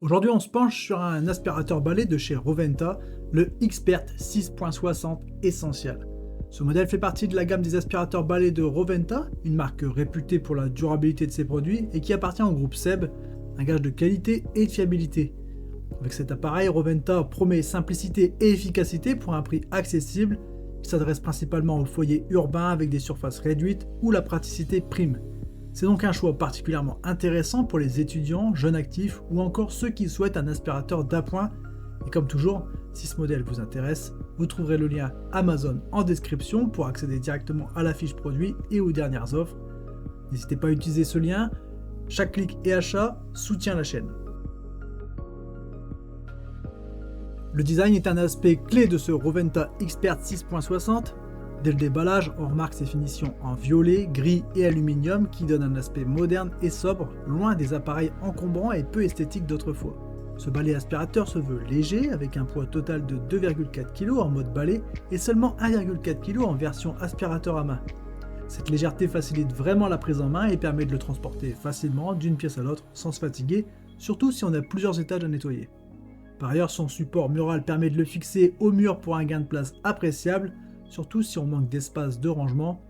Aujourd'hui, on se penche sur un aspirateur balai de chez Roventa, le Expert 6.60 Essential. Ce modèle fait partie de la gamme des aspirateurs balais de Roventa, une marque réputée pour la durabilité de ses produits et qui appartient au groupe SEB, un gage de qualité et de fiabilité. Avec cet appareil, Roventa promet simplicité et efficacité pour un prix accessible. Il s'adresse principalement aux foyers urbains avec des surfaces réduites où la praticité prime. C'est donc un choix particulièrement intéressant pour les étudiants, jeunes actifs ou encore ceux qui souhaitent un aspirateur d'appoint. Et comme toujours, si ce modèle vous intéresse, vous trouverez le lien Amazon en description pour accéder directement à la fiche produit et aux dernières offres. N'hésitez pas à utiliser ce lien, chaque clic et achat soutient la chaîne. Le design est un aspect clé de ce Roventa Expert 6.60. Dès le déballage, on remarque ses finitions en violet, gris et aluminium qui donnent un aspect moderne et sobre, loin des appareils encombrants et peu esthétiques d'autrefois. Ce balai aspirateur se veut léger, avec un poids total de 2,4 kg en mode balai et seulement 1,4 kg en version aspirateur à main. Cette légèreté facilite vraiment la prise en main et permet de le transporter facilement d'une pièce à l'autre sans se fatiguer, surtout si on a plusieurs étages à nettoyer. Par ailleurs, son support mural permet de le fixer au mur pour un gain de place appréciable, surtout si on manque d'espace de rangement.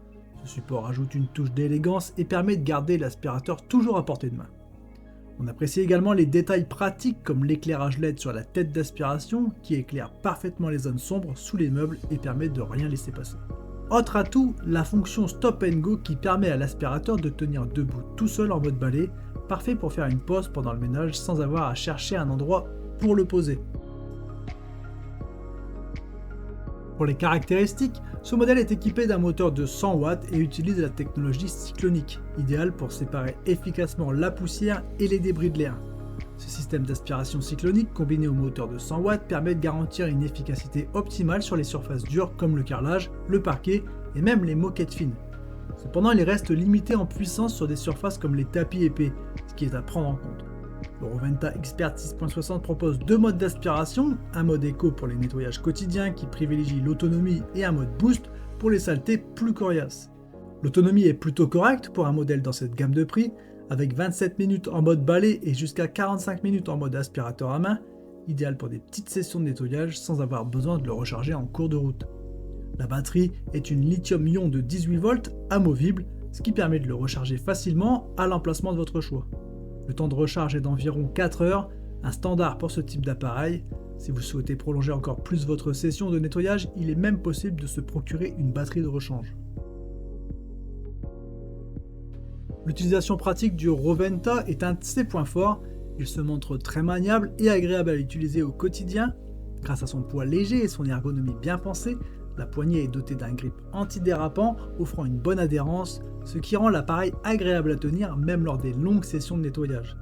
Ce support ajoute une touche d'élégance et permet de garder l'aspirateur toujours à portée de main. On apprécie également les détails pratiques comme l'éclairage LED sur la tête d'aspiration qui éclaire parfaitement les zones sombres sous les meubles et permet de rien laisser passer. Autre atout, la fonction Stop and Go qui permet à l'aspirateur de tenir debout tout seul en mode balai, parfait pour faire une pause pendant le ménage sans avoir à chercher un endroit pour le poser. Pour les caractéristiques, ce modèle est équipé d'un moteur de 100 watts et utilise la technologie cyclonique, idéale pour séparer efficacement la poussière et les débris de l'air. Ce système d'aspiration cyclonique combiné au moteur de 100 watts permet de garantir une efficacité optimale sur les surfaces dures comme le carrelage, le parquet et même les moquettes fines. Cependant, il reste limité en puissance sur des surfaces comme les tapis épais, ce qui est à prendre en compte. Le Roventa Expert 6.60 propose deux modes d'aspiration, un mode éco pour les nettoyages quotidiens qui privilégie l'autonomie et un mode boost pour les saletés plus coriaces. L'autonomie est plutôt correcte pour un modèle dans cette gamme de prix, avec 27 minutes en mode balai et jusqu'à 45 minutes en mode aspirateur à main, idéal pour des petites sessions de nettoyage sans avoir besoin de le recharger en cours de route. La batterie est une lithium-ion de 18 volts amovible, ce qui permet de le recharger facilement à l'emplacement de votre choix. Le temps de recharge est d'environ 4 heures, un standard pour ce type d'appareil. Si vous souhaitez prolonger encore plus votre session de nettoyage, il est même possible de se procurer une batterie de rechange. L'utilisation pratique du Roventa est un de ses points forts. Il se montre très maniable et agréable à utiliser au quotidien. Grâce à son poids léger et son ergonomie bien pensée, la poignée est dotée d'un grip antidérapant offrant une bonne adhérence, ce qui rend l'appareil agréable à tenir même lors des longues sessions de nettoyage.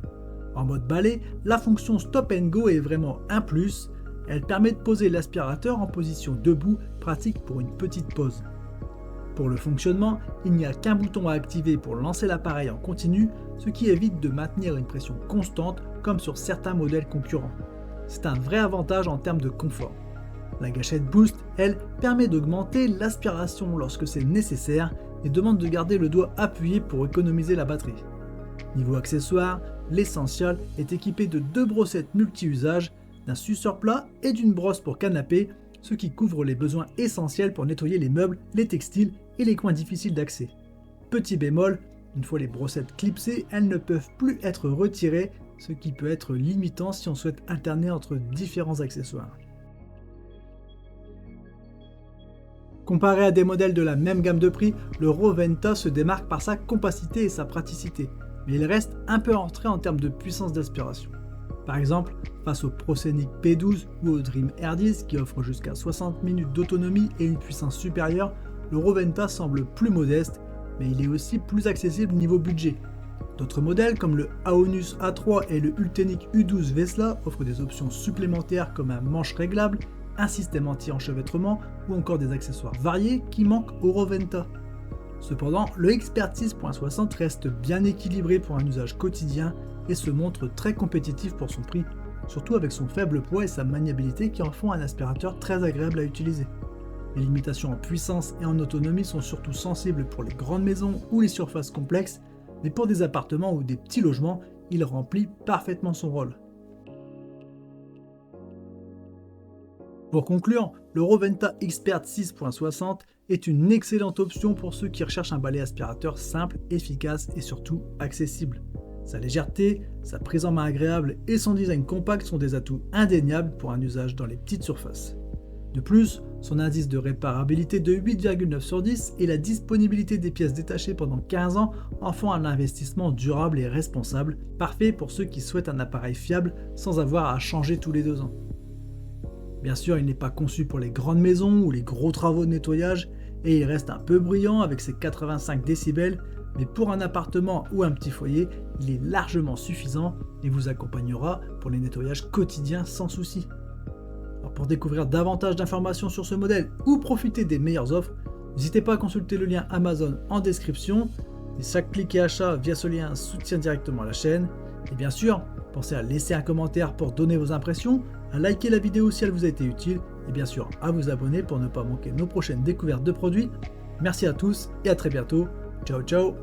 En mode balai, la fonction Stop and Go est vraiment un plus. Elle permet de poser l'aspirateur en position debout, pratique pour une petite pause. Pour le fonctionnement, il n'y a qu'un bouton à activer pour lancer l'appareil en continu, ce qui évite de maintenir une pression constante comme sur certains modèles concurrents. C'est un vrai avantage en termes de confort. La gâchette Boost, elle, permet d'augmenter l'aspiration lorsque c'est nécessaire et demande de garder le doigt appuyé pour économiser la batterie. Niveau accessoires, l'Essential est équipé de deux brossettes multi-usages, d'un suceur plat et d'une brosse pour canapé, ce qui couvre les besoins essentiels pour nettoyer les meubles, les textiles et les coins difficiles d'accès. Petit bémol, une fois les brossettes clipsées, elles ne peuvent plus être retirées, ce qui peut être limitant si on souhaite alterner entre différents accessoires. Comparé à des modèles de la même gamme de prix, le Roventa se démarque par sa compacité et sa praticité, mais il reste un peu en retrait en termes de puissance d'aspiration. Par exemple, face au ProScenic P12 ou au Dream R10 qui offrent jusqu'à 60 minutes d'autonomie et une puissance supérieure, le Roventa semble plus modeste, mais il est aussi plus accessible niveau budget. D'autres modèles comme le Aonus A3 et le Ultenic U12 Vesla offrent des options supplémentaires comme un manche réglable, un système anti-enchevêtrement ou encore des accessoires variés qui manquent au Roventa. Cependant, le Expert 6.60 reste bien équilibré pour un usage quotidien et se montre très compétitif pour son prix, surtout avec son faible poids et sa maniabilité qui en font un aspirateur très agréable à utiliser. Les limitations en puissance et en autonomie sont surtout sensibles pour les grandes maisons ou les surfaces complexes, mais pour des appartements ou des petits logements, il remplit parfaitement son rôle. Pour conclure, le Roventa Expert 6.60 est une excellente option pour ceux qui recherchent un balai aspirateur simple, efficace et surtout accessible. Sa légèreté, sa prise en main agréable et son design compact sont des atouts indéniables pour un usage dans les petites surfaces. De plus, son indice de réparabilité de 8,9 sur 10 et la disponibilité des pièces détachées pendant 15 ans en font un investissement durable et responsable, parfait pour ceux qui souhaitent un appareil fiable sans avoir à changer tous les 2 ans. Bien sûr, il n'est pas conçu pour les grandes maisons ou les gros travaux de nettoyage et il reste un peu bruyant avec ses 85 décibels, mais pour un appartement ou un petit foyer, il est largement suffisant et vous accompagnera pour les nettoyages quotidiens sans souci. Alors pour découvrir davantage d'informations sur ce modèle ou profiter des meilleures offres, n'hésitez pas à consulter le lien Amazon en description. Et chaque clic et achat via ce lien soutient directement la chaîne. Et bien sûr, pensez à laisser un commentaire pour donner vos impressions, à liker la vidéo si elle vous a été utile, et bien sûr à vous abonner pour ne pas manquer nos prochaines découvertes de produits. Merci à tous et à très bientôt. Ciao ciao.